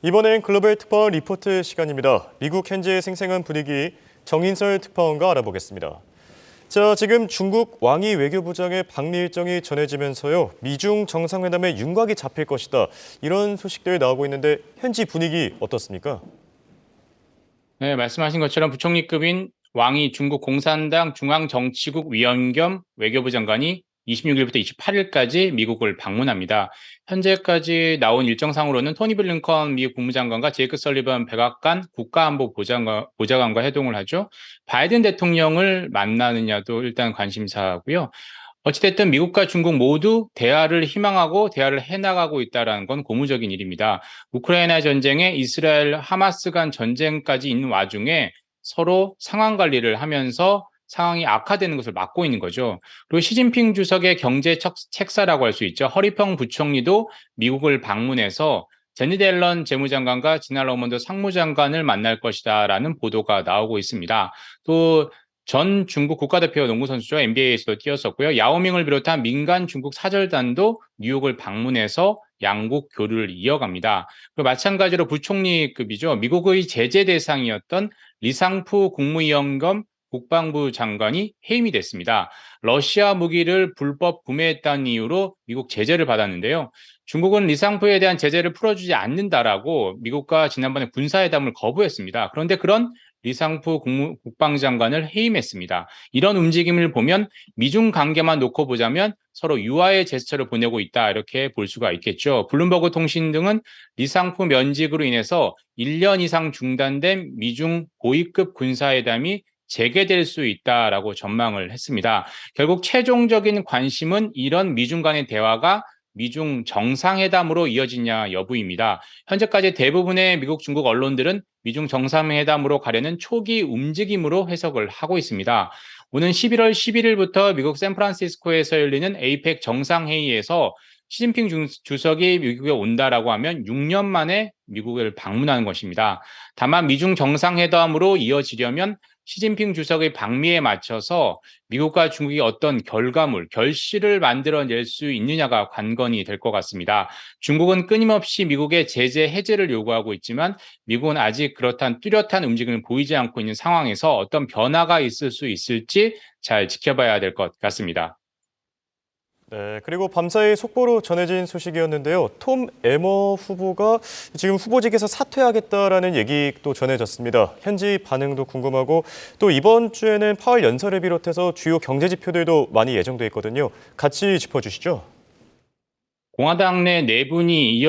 이번엔 글로벌 특파원 리포트 시간입니다. 미국 현지의 생생한 분위기 정인설 특파원과 알아보겠습니다. 자, 지금 중국 왕이 외교부장의 방미 일정이 전해지면서요. 미중 정상회담에 윤곽이 잡힐 것이다. 이런 소식들이 나오고 있는데 현지 분위기 어떻습니까? 네, 말씀하신 것처럼 부총리급인 왕이 중국 공산당 중앙정치국 위원 겸 외교부 장관이 26일부터 28일까지 미국을 방문합니다. 현재까지 나온 일정상으로는 토니 블링컨 미국 국무장관과 제이크 설리번 백악관 국가안보보좌관과 회동을 하죠. 바이든 대통령을 만나느냐도 일단 관심사고요. 어찌됐든 미국과 중국 모두 대화를 희망하고 대화를 해나가고 있다는 건 고무적인 일입니다. 우크라이나 전쟁에 이스라엘 하마스 간 전쟁까지 있는 와중에 서로 상황 관리를 하면서 상황이 악화되는 것을 막고 있는 거죠. 그리고 시진핑 주석의 경제 책사라고 할 수 있죠. 허리평 부총리도 미국을 방문해서 제니 델런 재무장관과 지나 러먼드 상무장관을 만날 것이다라는 보도가 나오고 있습니다. 또 전 중국 국가대표 농구선수죠. NBA에서도 뛰었었고요. 야오밍을 비롯한 민간 중국 사절단도 뉴욕을 방문해서 양국 교류를 이어갑니다. 그리고 마찬가지로 부총리급이죠. 미국의 제재 대상이었던 리상푸 국무위원 겸 국방부 장관이 해임이 됐습니다. 러시아 무기를 불법 구매했다는 이유로 미국 제재를 받았는데요. 중국은 리상푸에 대한 제재를 풀어주지 않는다라고 미국과 지난번에 군사회담을 거부했습니다. 그런데 그런 리상푸 국방장관을 해임했습니다. 이런 움직임을 보면 미중 관계만 놓고 보자면 서로 유화의 제스처를 보내고 있다 이렇게 볼 수가 있겠죠. 블룸버그 통신 등은 리상푸 면직으로 인해서 1년 이상 중단된 미중 고위급 군사회담이 재개될 수 있다라고 전망을 했습니다. 결국 최종적인 관심은 이런 미중 간의 대화가 미중 정상회담으로 이어지냐 여부입니다. 현재까지 대부분의 미국, 중국 언론들은 미중 정상회담으로 가려는 초기 움직임으로 해석을 하고 있습니다. 오는 11월 11일부터 미국 샌프란시스코에서 열리는 에이펙 정상회의에서 시진핑 주석이 미국에 온다라고 하면 6년 만에 미국을 방문하는 것입니다. 다만 미중 정상회담으로 이어지려면 시진핑 주석의 방미에 맞춰서 미국과 중국이 어떤 결과물, 결실을 만들어낼 수 있느냐가 관건이 될 것 같습니다. 중국은 끊임없이 미국의 제재 해제를 요구하고 있지만 미국은 아직 그렇단 뚜렷한 움직임을 보이지 않고 있는 상황에서 어떤 변화가 있을 수 있을지 잘 지켜봐야 될 것 같습니다. 네, 그리고 밤사이 속보로 전해진 소식이었는데요. 톰 에머 후보가 지금 후보직에서 사퇴하겠다라는 얘기도 전해졌습니다. 현지 반응도 궁금하고 또 이번 주에는 파월 연설을 비롯해서 주요 경제 지표들도 많이 예정돼 있거든요. 같이 짚어주시죠. 공화당 내 내분이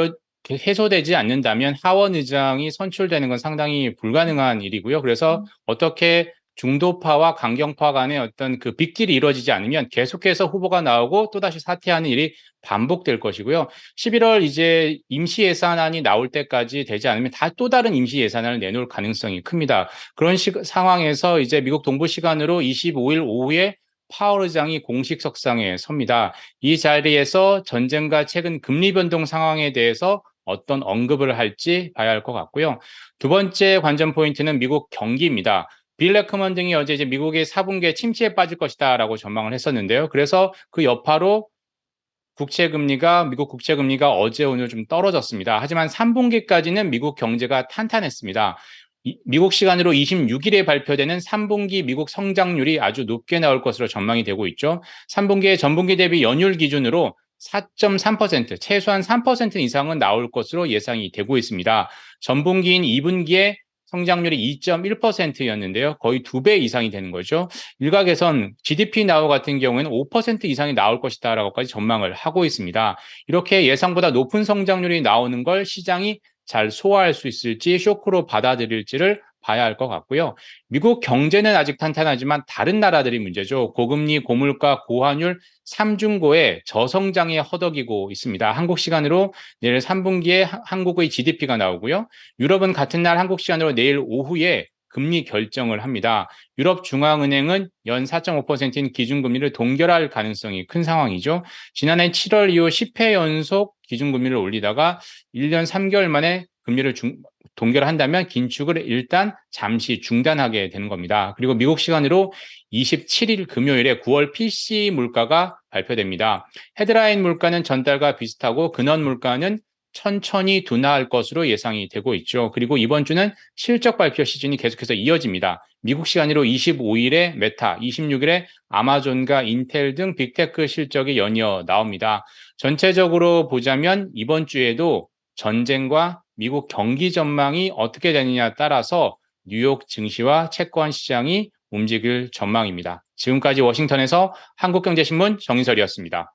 해소되지 않는다면 하원 의장이 선출되는 건 상당히 불가능한 일이고요. 그래서 어떻게 중도파와 강경파 간의 어떤 그 빅딜이 이루어지지 않으면 계속해서 후보가 나오고 또다시 사퇴하는 일이 반복될 것이고요. 11월 이제 임시 예산안이 나올 때까지 되지 않으면 또 다른 임시 예산안을 내놓을 가능성이 큽니다. 그런 상황에서 이제 미국 동부 시간으로 25일 오후에 파월 의장이 공식 석상에 섭니다. 이 자리에서 전쟁과 최근 금리 변동 상황에 대해서 어떤 언급을 할지 봐야 할 것 같고요. 두 번째 관전 포인트는 미국 경기입니다. 빌 레크먼 등이 어제 이제 미국의 4분기에 침체에 빠질 것이다라고 전망을 했었는데요. 그래서 그 여파로 미국 국채금리가 어제 오늘 좀 떨어졌습니다. 하지만 3분기까지는 미국 경제가 탄탄했습니다. 미국 시간으로 26일에 발표되는 3분기 미국 성장률이 아주 높게 나올 것으로 전망이 되고 있죠. 3분기에 전분기 대비 연율 기준으로 4.3%, 최소한 3% 이상은 나올 것으로 예상이 되고 있습니다. 전분기인 2분기에 성장률이 2.1%였는데요. 거의 2배 이상이 되는 거죠. 일각에선 GDP 나우 같은 경우에는 5% 이상이 나올 것이다라고까지 전망을 하고 있습니다. 이렇게 예상보다 높은 성장률이 나오는 걸 시장이 잘 소화할 수 있을지 쇼크로 받아들일지를 봐야 할 것 같고요. 미국 경제는 아직 탄탄하지만 다른 나라들이 문제죠. 고금리, 고물가, 고환율, 삼중고에 저성장에 허덕이고 있습니다. 한국 시간으로 내일 3분기에 한국의 GDP가 나오고요. 유럽은 같은 날 한국 시간으로 내일 오후에 금리 결정을 합니다. 유럽 중앙은행은 연 4.5%인 기준금리를 동결할 가능성이 큰 상황이죠. 지난해 7월 이후 10회 연속 기준금리를 올리다가 1년 3개월 만에 금리를 동결한다면 긴축을 일단 잠시 중단하게 되는 겁니다. 그리고 미국 시간으로 27일 금요일에 9월 PC 물가가 발표됩니다. 헤드라인 물가는 전달과 비슷하고 근원 물가는 천천히 둔화할 것으로 예상이 되고 있죠. 그리고 이번 주는 실적 발표 시즌이 계속해서 이어집니다. 미국 시간으로 25일에 메타, 26일에 아마존과 인텔 등 빅테크 실적이 연이어 나옵니다. 전체적으로 보자면 이번 주에도 전쟁과 미국 경기 전망이 어떻게 되느냐에 따라서 뉴욕 증시와 채권 시장이 움직일 전망입니다. 지금까지 워싱턴에서 한국경제신문 정인설이었습니다.